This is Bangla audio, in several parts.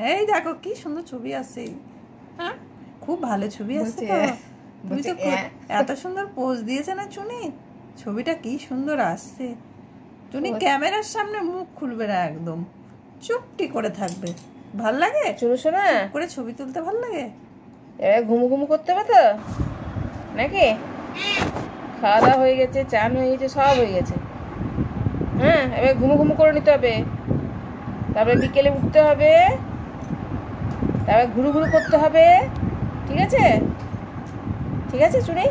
এই দেখো কি সুন্দর ছবি আছে। হ্যাঁ, খুব ভালো ছবি আছে তো। তুমি তো এত সুন্দর পোজ দিয়েছে না চুনি, ছবিটা কি সুন্দর আসছে। চুনি ক্যামেরার সামনে মুখ খুলবে না, একদম চুপটি করে থাকবে। ভাল লাগে চুরু শোনা করে ছবি তুলতে ভাল লাগে। এবার ঘুমু ঘুমু করতে হবে তো নাকি? খাওয়া দাওয়া হয়ে গেছে, চান হয়ে গেছে, সব হয়ে গেছে। হ্যাঁ, এবার ঘুমু ঘুমু করে নিতে হবে। তারপরে বিকেলে উঠতে হবে, তারপরে ঘুরু ঘুরু করতে হবে। ঠিক আছে? ঠিক আছে চুনি?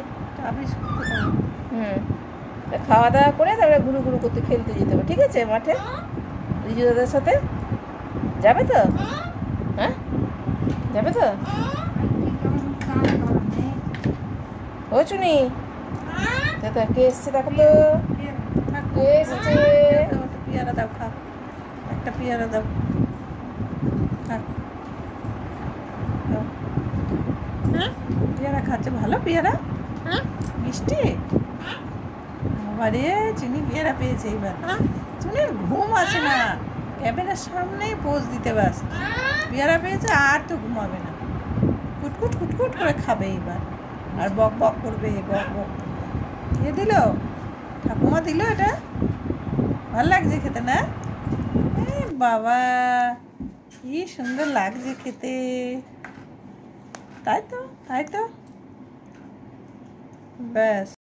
খাওয়া দাওয়া করে তারপরে ঘুরু ঘুরু করতে খেলতে যেতে হবে। ঠিক আছে? মাঠে রিজু দাদার সাথে যাবে তো? হ্যাঁ, যাবে তো? ও চুনি, দাদা কে এসছে দেখো তো, কে এসেছে? পেয়ারা দাও, খা একটা পেয়ারা দাও। পেয়ারা খাচ্ছে, ভালো পেয়ারা, মিষ্টি। বাবারে চিনি পেয়ারা পেয়েছে এইবার। চুনির ঘুম আসে না, ক্যামেরার সামনেই পোজ দিতে ব্যস্ত। পেয়ারা পেয়েছে আর তো ঘুমাবে না, কুটকুট কুটকুট করে খাবে এইবার, আর বক বক করবে, বক বক। এ দিল, ঠাকুমা দিল, এটা ভাল লাগছে খেতে না? বাবা কি সুন্দর লাগছে খেতে, তাই তো, তাই তো, ব্যাস।